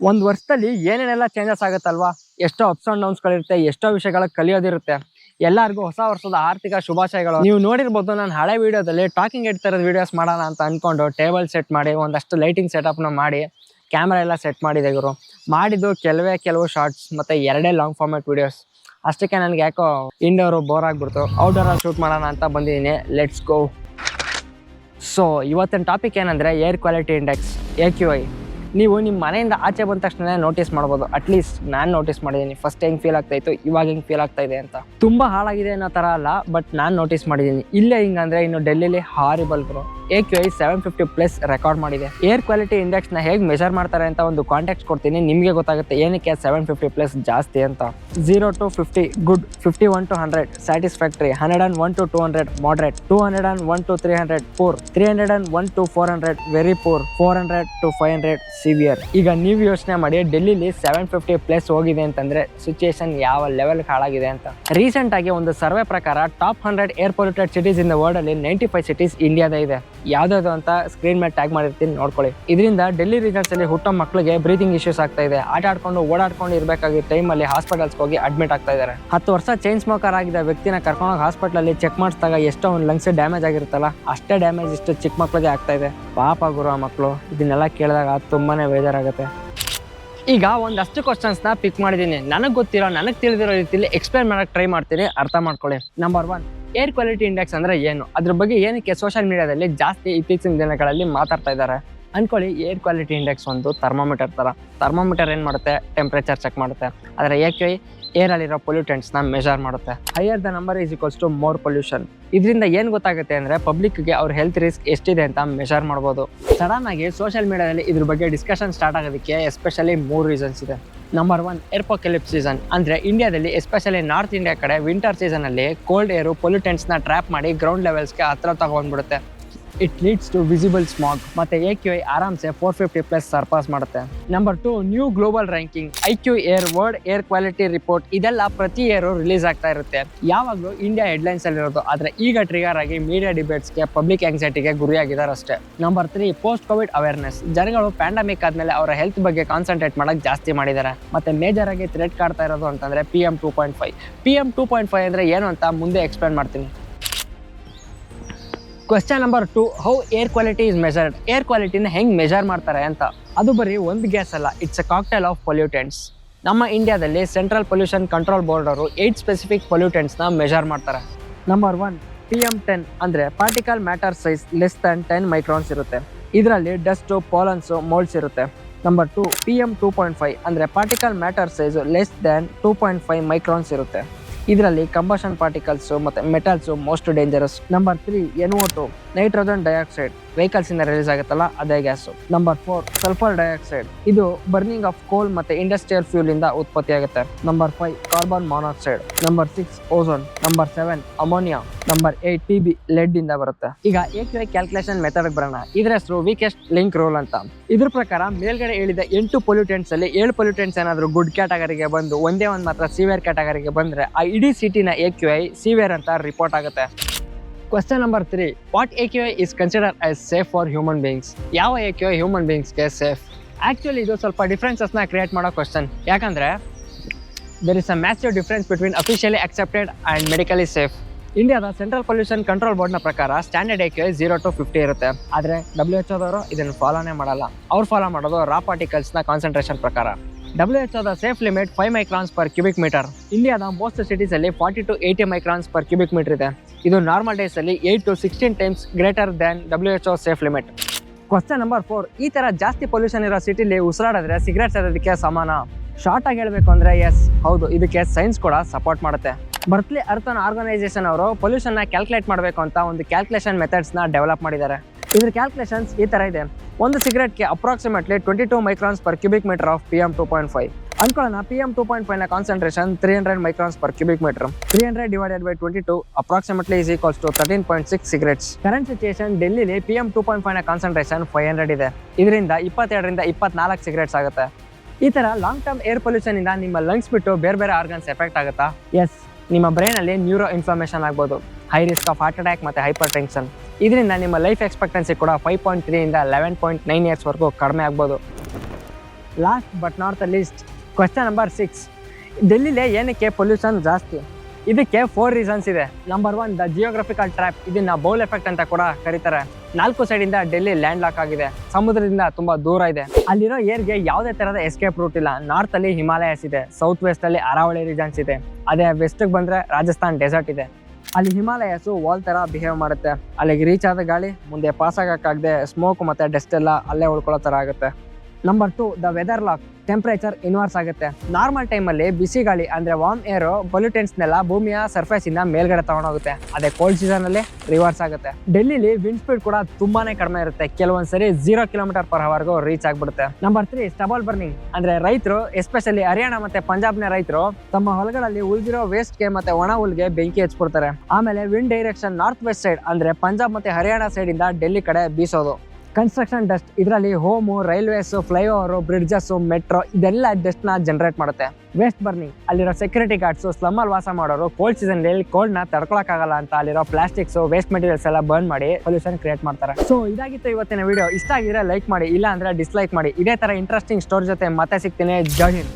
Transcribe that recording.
ಒಂದು ವರ್ಷದಲ್ಲಿ ಏನೇನೆಲ್ಲ ಚೇಂಜಸ್ ಆಗುತ್ತಲ್ವಾ, ಎಷ್ಟೋ ಅಪ್ಸ್ ಅಂಡ್ ಡೌನ್ಸ್ಗಳಿರುತ್ತೆ, ಎಷ್ಟೋ ವಿಷಯಗಳ ಕಲಿಯೋದಿರುತ್ತೆ. ಎಲ್ಲರಿಗೂ ಹೊಸ ವರ್ಷದ ಆರ್ಥಿಕ ಶುಭಾಶಯಗಳು. ನೀವು ನೋಡಿರ್ಬೋದು, ನಾನು ಹಳೆ ವಿಡಿಯೋದಲ್ಲಿ ಟಾಕಿಂಗ್ ಹೆಡ್ ಥರದ ವಿಡಿಯೋಸ್ ಮಾಡೋಣ ಅಂತ ಅಂದ್ಕೊಂಡು ಟೇಬಲ್ ಸೆಟ್ ಮಾಡಿ ಒಂದಷ್ಟು ಲೈಟಿಂಗ್ ಸೆಟಪ್ನ ಮಾಡಿ ಕ್ಯಾಮ್ರಾ ಎಲ್ಲ ಸೆಟ್ ಮಾಡಿದೆ ಗುರು. ಮಾಡಿದ್ದು ಕೆಲವು ಶಾರ್ಟ್ಸ್ ಮತ್ತು 2 ಲಾಂಗ್ ಫಾರ್ಮ್ಯಾಟ್ ವಿಡಿಯೋಸ್. ಅಷ್ಟಕ್ಕೆ ನನಗೆ ಯಾಕೋ ಇಂಡೋರು ಬೋರ್ ಆಗಿಬಿಡ್ತು. ಔಟ್ಡೋರಲ್ಲಿ ಶೂಟ್ ಮಾಡೋಣ ಅಂತ ಬಂದಿದ್ದೀನಿ. Let's go. ಸೊ ಇವತ್ತಿನ ಟಾಪಿಕ್ ಏನಂದರೆ ಏರ್ ಕ್ವಾಲಿಟಿ ಇಂಡೆಕ್ಸ್, AQI. ನೀವು ನಿಮ್ಮ ಮನೆಯಿಂದ ಆಚೆ ಬಂದ ತಕ್ಷಣ ನೋಟಿಸ್ ಮಾಡ್ಬೋದು. ಅಟ್ಲೀಸ್ಟ್ ನಾನು ನೋಟಿಸ್ ಮಾಡಿದ್ದೀನಿ. ಫಸ್ಟ್ ಹೆಂಗೆ ಫೀಲ್ ಆಗ್ತಾಯಿತ್ತು, ಇವಾಗ ಹೆಂಗೆ ಫೀಲ್ ಆಗ್ತಾ ಇದೆ ಅಂತ. ತುಂಬ ಹಾಳಾಗಿದೆ ಅನ್ನೋ ಥರ ಅಲ್ಲ, ಬಟ್ ನಾನು ನೋಟಿಸ್ ಮಾಡಿದ್ದೀನಿ. ಇಲ್ಲೇ ಹಿಂಗಂದರೆ ಇನ್ನು ಡೆಲ್ಲಿಲಿ ಹಾರಿಬಲ್ ಬ್ರೋ. AQI 750+ ರೆಕಾರ್ಡ್ ಮಾಡಿದೆ. ಏರ್ ಕ್ವಾಲಿಟಿ ಇಂಡೆಕ್ಸ್ನ ಹೇಗೆ ಮೆಜರ್ ಮಾಡ್ತಾರೆ ಅಂತ ಒಂದು ಕಾಂಟ್ಯಾಕ್ಟ್ ಕೊಡ್ತೀನಿ, ನಿಮಗೆ ಗೊತ್ತಾಗುತ್ತೆ ಏನಕ್ಕೆ 750+ ಜಾಸ್ತಿ ಅಂತ. 0 to 50 good, 51 to 100 satisfactory, 101 to 200 moderate, 201 to 300 poor, 301 to 400 very poor, 400 to 500 severe. ಈಗ ನೀವು ಯೋಚನೆ ಮಾಡಿ, ಡೆಲ್ಲಿಲಿ 750+ ಹೋಗಿದೆ ಅಂತಂದ್ರೆ ಸಿಚುಯೇಷನ್ ಯಾವ ಲೆವೆಲ್ ಹಾಳಾಗಿದೆ ಅಂತ. ರೀಸೆಂಟ್ ಆಗಿ ಒಂದು ಸರ್ವೆ ಪ್ರಕಾರ top 100 air polluted cities in the world ಅಲ್ಲಿ 95 ಸಿಟೀಸ್ ಇಂಡಿಯಾದ ಇದೆ. ಯಾವ್ದಾದ್ರು ಅಂತ ಸ್ಕ್ರೀನ್ ಮೇಲೆ ಟ್ಯಾಗ್ ಮಾಡಿರ್ತೀನಿ, ನೋಡ್ಕೊಳ್ಳಿ. ಇದರಿಂದ ಡೆಲ್ಲಿ ರೀಜನ್ಸ್ ಅಲ್ಲಿ ಹುಟ್ಟೋ ಮಕ್ಕಳಿಗೆ ಬ್ರೀತಿಂಗ್ ಇಶ್ಯೂಸ್ ಆಗ್ತಾ ಇದೆ. ಆಟ ಆಡ್ಕೊಂಡು ಓಡಾಡ್ಕೊಂಡು ಇರಬೇಕಾಗಿದ್ದ ಟೈಮಲ್ಲಿ ಹಾಸ್ಪಿಟಲ್ಸ್ ಹೋಗಿ ಅಡ್ಮಿಟ್ ಆಗ್ತಾ ಇದ್ದಾರೆ. 10 ವರ್ಷ ಚೈನ್ ಸ್ಮೋಕರ್ ಆಗಿದ್ದ ವ್ಯಕ್ತಿನ ಕರ್ಕೊಂಡೋಗಿ ಹಾಸ್ಪಿಟಲ್ ಅಲ್ಲಿ ಚೆಕ್ ಮಾಡಿಸಿದಾಗ ಎಷ್ಟೋ ಒಂದು ಲಂಗ್ಸ್ ಡ್ಯಾಮೇಜ್ ಆಗಿರುತ್ತಲ್ಲ, ಅಷ್ಟೇ ಡ್ಯಾಮೇಜ್ ಇಷ್ಟು ಚಿಕ್ಕ ಮಕ್ಕಳಿಗೆ ಆಗ್ತಾ ಇದೆ. ಪಾಪ ಗುರು ಆ ಮಕ್ಕಳು. ಇದನ್ನೆಲ್ಲ ಕೇಳಿದಾಗ ತುಂಬಾನೇ ಬೇಜಾರಾಗುತ್ತೆ. ಈಗ ಒಂದಷ್ಟು ಕ್ವಶನ್ಸ್ನ ಪಿಕ್ ಮಾಡಿದ್ದೀನಿ. ನನಗೆ ಗೊತ್ತಿರೋ, ನನಗೆ ತಿಳಿದಿರೋ ರೀತಿಯಲ್ಲಿ ಎಕ್ಸ್ಪ್ಲೈನ್ ಮಾಡೋಕ್ಕೆ ಟ್ರೈ ಮಾಡ್ತೀನಿ, ಅರ್ಥ ಮಾಡ್ಕೊಳ್ಳಿ. ನಂಬರ್ 1, ಏರ್ ಕ್ವಾಲಿಟಿ ಇಂಡೆಕ್ಸ್ ಅಂದರೆ ಏನು, ಅದ್ರ ಬಗ್ಗೆ ಏನಕ್ಕೆ ಸೋಷಿಯಲ್ ಮೀಡಿಯಾದಲ್ಲಿ ಜಾಸ್ತಿ ಇತ್ತೀಚಿನ ದಿನಗಳಲ್ಲಿ ಮಾತಾಡ್ತಾ ಇದ್ದಾರೆ ಅಂದ್ಕೊಳ್ಳಿ. ಏರ್ ಕ್ವಾಲಿಟಿ ಇಂಡೆಕ್ಸ್ ಒಂದು ಥರ್ಮೋಮೀಟರ್ ಥರ. ಥರ್ಮೋಮೀಟರ್ ಏನು ಮಾಡುತ್ತೆ, ಟೆಂಪ್ರೇಚರ್ ಚೆಕ್ ಮಾಡುತ್ತೆ. ಆದರೆ AQI ಏರಲ್ಲಿರೋ ಪೊಲ್ಯೂಟೆಂಟ್ಸ್ನ ಮೆಜರ್ ಮಾಡುತ್ತೆ. Higher the number is equals to more pollution. ಇದರಿಂದ ಏನು ಗೊತ್ತಾಗುತ್ತೆ ಅಂದರೆ ಪಬ್ಲಿಕ್ಗೆ ಅವ್ರ ಹೆಲ್ತ್ ರಿಸ್ಕ್ ಎಷ್ಟಿದೆ ಅಂತ ಮೆಜರ್ ಮಾಡ್ಬೋದು. ಸಡನ್ ಆಗಿ ಸೋಷಿಯಲ್ ಮೀಡಿಯಾದಲ್ಲಿ ಇದ್ರ ಬಗ್ಗೆ ಡಿಸ್ಕಷನ್ ಸ್ಟಾರ್ಟ್ ಆಗೋದಕ್ಕೆ ಎಸ್ಪೆಷಲಿ 3 ರೀಸನ್ಸ್ ಇದೆ. Number 1, airpocalypse season. ಅಂದರೆ ಇಂಡಿಯಾದಲ್ಲಿ ಎಸ್ಪೆಷಲಿ ನಾರ್ತ್ ಇಂಡಿಯಾ ಕಡೆ ವಿಂಟರ್ ಸೀಸನಲ್ಲಿ ಕೋಲ್ಡ್ ಏರು ಪೊಲ್ಯೂಟೆಂಟ್ಸ್ನ ಟ್ರ್ಯಾಪ್ ಮಾಡಿ ಗ್ರೌಂಡ್ ಲೆವೆಲ್ಸ್ಗೆ ಹತ್ರ ತಗೊಂಡ್ಬಿಡುತ್ತೆ. It leads to visible smog. ಮತ್ತು AQI ಆರಾಮ್ಸೆ 450+ ಸರ್ಪಾಸ್ ಮಾಡುತ್ತೆ. Number 2, new global ranking, IQ air world air quality report. ಇದೆಲ್ಲ ಪ್ರತಿ ಇಯರು ರಿಲೀಸ್ ಆಗ್ತಾ ಇರುತ್ತೆ. ಯಾವಾಗಲೂ ಇಂಡಿಯಾ ಹೆಡ್ಲೈನ್ಸ್ ಅಲ್ಲಿರೋದು, ಆದರೆ ಈಗ ಟ್ರಿಗರ್ ಆಗಿ ಮೀಡಿಯಾ ಡಿಬೇಟ್ಸ್ಗೆ, ಪಬ್ಲಿಕ್ ಆಂಗ್ಸೈಟಿಗೆ ಗುರಿಯಾಗಿದ್ದಾರೆ ಅಷ್ಟೇ. Number 3, post Covid awareness. ಜನಗಳು ಪ್ಯಾಂಡಮಿಕ್ ಆದಮೇಲೆ ಅವರ ಹೆಲ್ತ್ ಬಗ್ಗೆ ಕಾನ್ಸಂಟ್ರೇಟ್ ಮಾಡೋಕ್ಕೆ ಜಾಸ್ತಿ ಮಾಡಿದ್ದಾರೆ. ಮತ್ತು ಮೇಜರ್ ಆಗಿ ಥ್ರೆಟ್ ಕಾಡ್ತಾ ಇರೋದು ಅಂತಂದರೆ PM 2.5. PM 2.5 ಅಂದರೆ ಏನು ಅಂತ ಮುಂದೆ ಎಕ್ಸ್ಪ್ಲೇನ್ ಮಾಡ್ತೀನಿ. Question number 2, how air quality is measured. Air ಕ್ವಾಲಿಟಿನ ಹೆಂಗೆ ಮೆಜರ್ ಮಾಡ್ತಾರೆ ಅಂತ. ಅದು ಬರೀ ಒಂದು ಗ್ಯಾಸ್ ಅಲ್ಲ, it's a cocktail of pollutants. ನಮ್ಮ ಇಂಡಿಯಾದಲ್ಲಿ ಸೆಂಟ್ರಲ್ ಪೊಲ್ಯೂಷನ್ ಕಂಟ್ರೋಲ್ ಬೋರ್ಡ್ ಅವರು 8 ಸ್ಪೆಸಿಫಿಕ್ ಪೊಲ್ಯೂಟೆಂಟ್ಸ್ನ ಮೆಜರ್ ಮಾಡ್ತಾರೆ. ನಂಬರ್ 1, PM10 ಅಂದರೆ particle matter size less than 10 microns ಇರುತ್ತೆ. ಇದರಲ್ಲಿ ಡಸ್ಟು, ಪಾಲನ್ಸು, ಮೋಲ್ಡ್ಸ್ ಇರುತ್ತೆ. ನಂಬರ್ 2, PM 2.5 ಅಂದರೆ particle matter size less than 2.5 microns ಇರುತ್ತೆ. ಇದರಲ್ಲಿ ಕಂಬಷನ್ ಪಾರ್ಟಿಕಲ್ಸು ಮತ್ತು metals most dangerous. Number 3, NO2 nitrogen dioxide. ವೆಹಿಕಲ್ಸಿಂದ ರಿಲೀಸ್ ಆಗುತ್ತಲ್ಲ ಅದೇ ಗ್ಯಾಸು. Number 4, sulphur dioxide. ಇದು ಬರ್ನಿಂಗ್ ಆಫ್ ಕೋಲ್ ಮತ್ತು ಇಂಡಸ್ಟ್ರಿಯಲ್ ಫ್ಯೂಲಿಂದ ಉತ್ಪತ್ತಿ ಆಗುತ್ತೆ. Number 5, carbon monoxide. Number 6, ozone. Number 7, ammonia. Number 8, TB lead ಇಂದ ಬರುತ್ತೆ. ಈಗ AQI ಕ್ಯಾಲ್ಕುಲೇಷನ್ ಮೆಥಡ್ ಬರೋಣ. ಇದ್ರ ಹೆಸರು ವೀಕೆಸ್ಟ್ ಲಿಂಕ್ ರೂಲ್ ಅಂತ. ಇದ್ರ ಪ್ರಕಾರ ಮೇಲ್ಗಡೆ ಹೇಳಿದ 8 ಪೊಲ್ಯೂಟೆಂಟ್ಸ್ ಅಲ್ಲಿ 7 ಪೊಲ್ಯೂಟೆಂಟ್ಸ್ ಏನಾದರೂ ಗುಡ್ ಕ್ಯಾಟಗರಿಗೆ ಬಂದು ಒಂದೇ ಒಂದು ಮಾತ್ರ ಸಿವಿಯರ್ ಕ್ಯಾಟಗರಿಗೆ ಬಂದರೆ ಆ ಇಡೀ ಸಿಟಿನ AQI ಸಿವಿಯರ್ ಅಂತ ರಿಪೋರ್ಟ್ ಆಗುತ್ತೆ. Question number 3, what AQI is consider as safe for human beings. ಯಾವ AQI ಹ್ಯೂಮನ್ ಬೀಯಿಂಗ್ಸ್ಗೆ ಸೇಫ್? ಆ್ಯಕ್ಚುಲಿ ಇದು ಸ್ವಲ್ಪ ಡಿಫ್ರೆನ್ಸಸ್ನ ಕ್ರಿಯೇಟ್ ಮಾಡೋ ಕ್ವೆಶ್ಚನ್. ಯಾಕಂದರೆ there is a massive difference between officially accepted and medically safe. ಇಂಡಿಯಾದ central pollution control ಬೋರ್ಡ್ನ ಪ್ರಕಾರ standard AQI 0 to 50 ಇರುತ್ತೆ. ಆದರೆ WHO ಇದನ್ನು ಫಾಲೋನೇ ಮಾಡಲ್ಲ. ಅವ್ರು ಫಾಲೋ ಮಾಡೋದು ರಾ ಪಾರ್ಟಿಕಲ್ಸ್ನ ಕಾನ್ಸಂಟ್ರೇಷನ್ ಪ್ರಕಾರ. WHO safe limit 5 microns per cubic metre. ಇಂಡಿಯಾದ ಮೋಸ್ಟ್ ಸಿಟೀಸಲ್ಲಿ 40 to 80 microns per cubic metre ಇದೆ. ಇದು ನಾರ್ಮಲ್ ಡೇಸಲ್ಲಿ 8 to 16 times greater than WHO safe limit. Question number 4, ಈ ಥರ ಜಾಸ್ತಿ ಪೊಲ್ಯೂಷನ್ ಇರೋ ಸಿಟಿಲಿ ಉಸಿರಾಡಿದ್ರೆ ಸಿಗರೇಟ್ ಸೇದೋದಕ್ಕೆ ಸಮಾನ? ಶಾರ್ಟ್ ಆಗಿ ಹೇಳಬೇಕು ಅಂದರೆ ಎಸ್, ಹೌದು. ಇದಕ್ಕೆ ಸೈನ್ಸ್ ಕೂಡ ಸಪೋರ್ಟ್ ಮಾಡುತ್ತೆ. ಬರ್ಕ್ಲಿ ಅರ್ಥನ್ ಆರ್ಗನೈಸೇಷನ್ ಅವರು ಪೊಲ್ಯೂಷನ್ನ ಕ್ಯಾಲ್ಕುಲೇಟ್ ಮಾಡಬೇಕು ಅಂತ ಒಂದು ಕ್ಯಾಲ್ಕುಲೇಷನ್ ಮೆಥಡ್ಸ್ನ ಡೆವಲಪ್ ಮಾಡಿದ್ದಾರೆ. ಇದ್ರ ಕ್ಯಾಲ್ಕುಲೇಷನ್ಸ್ ಈ ಥರ ಇದೆ. ಒಂದು ಸಿಗರೇಟ್ಗೆ approximately 22 microns per cubic metre of PM 2.5. ಅಂದ್ಕೊಳ್ಳೋಣ PM 2.5ನ concentration 300 microns per cubic metre. 300 divided by 22 approximately is equals to 13.6 cigarettes. Current situation ಡೆಲ್ಲಿಲಿ PM 2.5ನ ಕಾನ್ಸಂಟ್ರೇಷನ್ 500 ಇದೆ. ಇದರಿಂದ 22ರಿಂದ 24 ಸಿಗರೇಟ್ಸ್ ಆಗುತ್ತೆ. ಈ ಥರ ಲಾಂಗ್ ಟರ್ಮ್ ಏರ್ ಪೊಲ್ಯೂಷನ್ ಇಂದ ನಿಮ್ಮ ಲಂಗ್ಸ್ ಬಿಟ್ಟು ಬೇರೆ ಬೇರೆ ಆರ್ಗನ್ಸ್ ಎಫೆಕ್ಟ್ ಆಗುತ್ತಾ? ಎಸ್, ನಿಮ್ಮ ಬ್ರೈನಲ್ಲಿ ನ್ಯೂರೋ ಇನ್ಫ್ಲಮೇಷನ್ ಆಗ್ಬೋದು, high risk of heart attack ಮತ್ತು ಹೈಪರ್ ಟೆನ್ಷನ್. ಇದರಿಂದ ನಿಮ್ಮ ಲೈಫ್ ಎಕ್ಸ್ಪೆಕ್ಟೆನ್ಸಿ ಕೂಡ 5.3 ಇಂದ 11.9 ಇಯರ್ಸ್ವರೆಗೂ ಕಡಿಮೆ ಆಗ್ಬೋದು. Last but not the least, question number 6. ಡೆಲ್ಲಿಲಿ ಏನಕ್ಕೆ ಪೊಲ್ಯೂಷನ್ ಜಾಸ್ತಿ? ಇದಕ್ಕೆ 4 ರೀಸನ್ಸ್ ಇದೆ. Number 1, the geographical trap. ಇದನ್ನ ಬೌಲ್ ಎಫೆಕ್ಟ್ ಅಂತ ಕೂಡ ಕರೀತಾರೆ. 4 ಸೈಡಿಂದ ಡೆಲ್ಲಿ ಲ್ಯಾಂಡ್ ಲಾಕ್ ಆಗಿದೆ, ಸಮುದ್ರದಿಂದ ತುಂಬಾ ದೂರ ಇದೆ. ಅಲ್ಲಿರೋ ಏರ್ಗೆ ಯಾವುದೇ ತರಹದ ಎಸ್ಕೇಪ್ ರೂಟ್ ಇಲ್ಲ. ನಾರ್ತ್ ಅಲ್ಲಿ ಹಿಮಾಲಯಸ್ ಇದೆ, ಸೌತ್ ವೆಸ್ಟ್ ಅಲ್ಲಿ ಅರಾವಳಿ ರೀಜನ್ಸ್ ಇದೆ, ಅದೇ ವೆಸ್ಟ್ಗೆ ಬಂದ್ರೆ ರಾಜಸ್ಥಾನ್ ಡೆಸರ್ಟ್ ಇದೆ. ಅಲ್ಲಿ ಹಿಮಾಲಯಸ್ ವಾಲ್ ತರ ಬಿಹೇವ್ ಮಾಡುತ್ತೆ. ಅಲ್ಲಿಗೆ ರೀಚ್ ಆದ ಗಾಳಿ ಮುಂದೆ ಪಾಸ್ ಆಗಕ್ಕಾಗದೆ ಸ್ಮೋಕ್ ಮತ್ತೆ ಡಸ್ಟ್ ಎಲ್ಲ ಅಲ್ಲೇ ಉಳ್ಕೊಳ್ಳೋ ತರ ಆಗುತ್ತೆ. Number 2, the weather lock. Temperature inverse ಆಗುತ್ತೆ. ನಾರ್ಮಲ್ ಟೈಮಲ್ಲಿ ಬಿಸಿ ಗಾಳಿ ಅಂದ್ರೆ ವಾರ್ಮ್ ಏರ್ ಪೊಲ್ಯೂಟೆಂಟ್ಸ್ನೆಲ್ಲ ಭೂಮಿಯ ಸರ್ಫೇಸ್ ಇಂದ ಮೇಲ್ಗಡೆ ತಗೊಂಡೋಗುತ್ತೆ. ಅದೇ ಕೋಲ್ಡ್ ಸೀಸನ್ ಅಲ್ಲಿ ರಿವರ್ಸ್ ಆಗುತ್ತೆ. ಡೆಲ್ಲಿಲಿ ವಿಂಡ್ ಸ್ಪೀಡ್ ಕೂಡ ತುಂಬಾನೇ ಕಡಿಮೆ ಇರುತ್ತೆ. ಕೆಲವೊಂದ್ಸರಿ 0 km/h ರೀಚ್ ಆಗ್ಬಿಡುತ್ತೆ. Number 3, stubble burning. ಅಂದ್ರೆ ರೈತರು, ಎಸ್ಪೆಷಲಿ ಹರಿಯಾಣ ಮತ್ತೆ ಪಂಜಾಬ್ನ ರೈತರು ತಮ್ಮ ಹೊಲಗಳಲ್ಲಿ ಉಳಿದಿರೋ ವೇಸ್ಟ್ಗೆ ಮತ್ತೆ ಒಣ ಹುಲ್ಗೆ ಬೆಂಕಿ ಹಚ್ಬಿಡ್ತಾರೆ. ಆಮೇಲೆ wind direction north west side ಅಂದ್ರೆ ಪಂಜಾಬ್ ಮತ್ತೆ ಹರಿಯಾಣ ಸೈಡ್ ಇಂದ ಡೆಲ್ಲಿ ಕಡೆ ಬೀಸೋದು. Construction dust. ಇದರಲ್ಲಿ home, railways, flyover, bridges, metro ಇದೆಲ್ಲ ಡಸ್ಟ್ ನ ಜನರೇಟ್ ಮಾಡುತ್ತೆ. Waste burning. ಅಲ್ಲಿರೋ ಸೆಕ್ಯೂರಿಟಿ ಗಾರ್ಡ್ಸ್, ಸ್ಲಮ್ ಅಲ್ಲಿ ವಾಸ ಮಾಡೋರು ಕೋಲ್ಡ್ ಸೀಸನ್ ಕೋಲ್ಡ್ ನ ತಡ್ಕೊಳಕ್ಕಾಗಲ್ಲ ಅಂತ ಅಲ್ಲಿರೋ ಪ್ಲಾಸ್ಟಿಕ್ಸ್, ವೇಸ್ಟ್ ಮೆಟೀರಿಯಲ್ಸ್ ಎಲ್ಲ ಬರ್ನ್ ಮಾಡಿ ಪೊಲ್ಯೂಷನ್ ಕ್ರಿಯೇಟ್ ಮಾಡ್ತಾರೆ. ಸೊ ಇದಾಗಿತ್ತು ಇವತ್ತಿನ ವಿಡಿಯೋ. ಇಷ್ಟ ಆಗಿದ್ರೆ ಲೈಕ್ ಮಾಡಿ, ಇಲ್ಲ ಅಂದ್ರೆ ಡಿಸ್ಲೈಕ್ ಮಾಡಿ. ಇದೇ ತರ ಇಂಟ್ರೆಸ್ಟಿಂಗ್ ಸ್ಟೋರಿ ಜೊತೆ ಮತ್ತೆ ಸಿಗ್ತೀನಿ. ಜೈ ಹಿಂದ್.